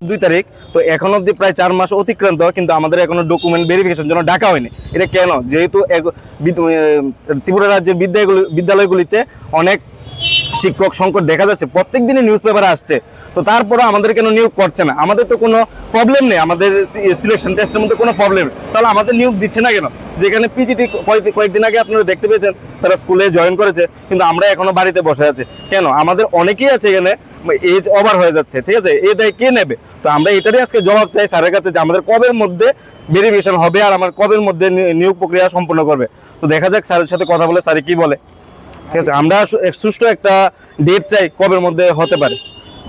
2 তারিখ, তো এখন অবধি প্রায় 4 মাস অতিক্রান্ত, কিন্তু আমাদের এখনো ডকুমেন্ট ভেরিফিকেশন জন্য ডাকা হয়নি। এটা কেন? যেহেতু ত্রিপুরা রাজ্যের বিদ্যালয়গুলিতে অনেক শিক্ষক সংকট দেখা যাচ্ছে, প্রত্যেক দিনই নিউজ পেপারে আসছে, তো তারপরে আমাদের কেন নিয়োগ করছে না? আমাদের তো কোনো প্রবলেম নেই, আমাদের সিলেকশন টেস্টের মধ্যে কোনো প্রবলেম, তাহলে আমাদের নিয়োগ দিচ্ছে না কেন? যেখানে পিজিটি কয়েকদিন আগে আপনারা দেখতে পেয়েছেন তারা স্কুলে জয়েন করেছে, কিন্তু আমরা এখনো বাড়িতে বসে আছি কেন? আমাদের অনেকেই আছে এখানে এজ ওভার হয়ে যাচ্ছে, ঠিক আছে, এই দায় কে নেবে? তো আমরা এটারই আজকে জবাব চাই স্যারের কাছে যে আমাদের কবের মধ্যে ভেরিফিকেশন হবে আর আমার কবের মধ্যে নিয়োগ প্রক্রিয়া সম্পন্ন করবে। তো দেখা যাক স্যারের সাথে কথা বলে স্যার কি বলে। ঠিক আছে, আমরা সুষ্ঠু একটা ডেট চাই কবের মধ্যে হতে পারে।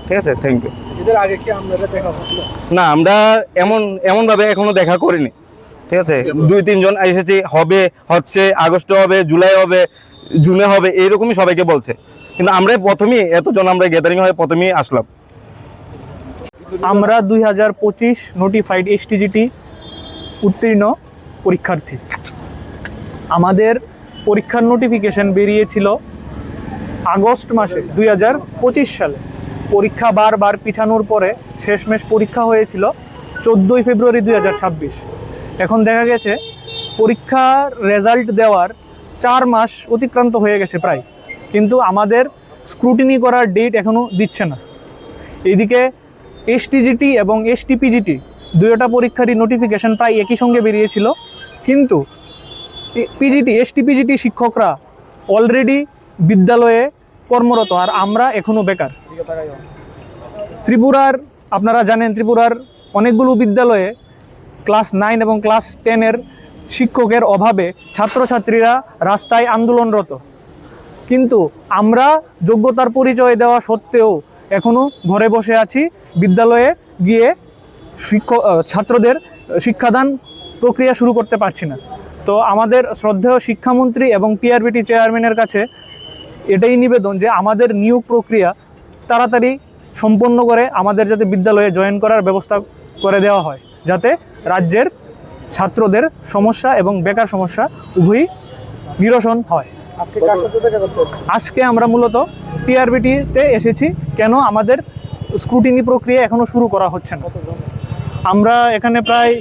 ঠিক আছে, থ্যাংক ইউ। এদের আগে কি আপনারা দেখা হচ্ছিল? না, আমরা এমনভাবে এখনো দেখা করিনি। ঠিক আছে, 2-3 জন এসেছি, হবে, হচ্ছে, আগস্টে হবে, জুলাই হবে, জুনে হবে, এইরকমই সবাইকে বলছে, কিন্তু আমরা প্রথমেই এতজন আমরা গ্যাদারিং হয়ে প্রথমেই আসলাম। আমরা 2025 নোটিফাইড এসটিজিটি উত্তীর্ণ পরীক্ষার্থী। আমাদের পরীক্ষার নোটিফিকেশন বেরিয়েছিল আগস্ট মাসে 2025 সালে। পরীক্ষা বারবার পিছানোর পরে শেষমেশ পরীক্ষা হয়েছিল 14 ফেব্রুয়ারি 2026। এখন দেখা গেছে পরীক্ষার রেজাল্ট দেওয়ার 4 মাস অতিক্রান্ত হয়ে গেছে প্রায়, কিন্তু আমাদের স্ক্রুটিনি করার ডেট এখনও দিচ্ছে না। এইদিকে এসটিজিটি এবং এসটিপিজিটি দুইটা পরীক্ষারই নোটিফিকেশন প্রায় একই সঙ্গে বেরিয়েছিল, কিন্তু এসটিপিজিটি শিক্ষকরা অলরেডি বিদ্যালয়ে কর্মরত, আর আমরা এখনও বেকার। ত্রিপুরার, আপনারা জানেন, ত্রিপুরার অনেকগুলো বিদ্যালয়ে ক্লাস 9 এবং ক্লাস 10-এর শিক্ষকের অভাবে ছাত্রছাত্রীরা রাস্তায় আন্দোলনরত, কিন্তু আমরা যোগ্যতার পরিচয় দেওয়া সত্ত্বেও এখনও ঘরে বসে আছি, বিদ্যালয়ে গিয়ে ছাত্রদের শিক্ষাদান প্রক্রিয়া শুরু করতে পারছি না। তো আমাদের শ্রদ্ধেয় শিক্ষামন্ত্রী এবং পিআরবিটি চেয়ারম্যানের কাছে এটাই নিবেদন যে আমাদের নিয়োগ প্রক্রিয়া তাড়াতাড়ি সম্পন্ন করে আমাদের যাতে বিদ্যালয়ে জয়েন করার ব্যবস্থা করে দেওয়া হয়, যাতে রাজ্যের ছাত্রদের সমস্যা এবং বেকার সমস্যা উভয়ই নিরসন হয়। আজকে আমরা মূলত পিআরবিটিতে এসেছি। কেন? আমাদের স্ক্রুটিনি প্রক্রিয়া এখনও শুরু করা হচ্ছে না। আমরা এখানে প্রায়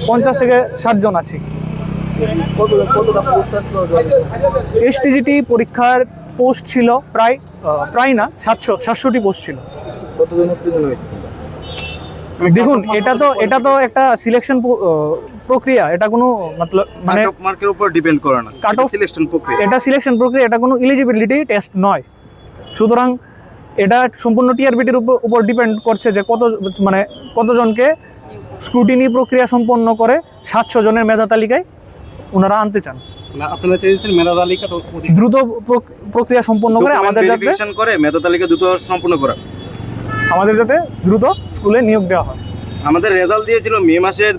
50 থেকে 60 জন আছি। এসটিজিটি পরীক্ষার পোস্ট ছিল প্রায় না 700টি পোস্ট ছিল। দেখুন, এটা তো একটা সিলেকশন প্রক্রিয়া, এটা কোনো মানে মার্কের উপর ডিপেন্ড করে না, কাট অফ সিলেকশন প্রক্রিয়া, এটা সিলেকশন প্রক্রিয়া, এটা কোনো এলিজিবিলিটি টেস্ট নয়। সুতরাং এটা সম্পূর্ণ টিআরবিটির উপর ডিপেন্ড করছে যে কতজনকে স্ক্রুটিনি প্রক্রিয়া সম্পন্ন করে 700 জনের মেধা তালিকায় ওনারা আনতে চান। আপনারা চেয়েছেন মেধা তালিকা দ্রুত প্রক্রিয়া সম্পন্ন করে আমাদের মেধা তালিকা দ্রুত সম্পন্ন করা, আমাদের যাতে দ্রুত স্কুলে নিয়োগ দেওয়া হয়। আমাদের রেজাল্ট দিয়েছিল মে মাসের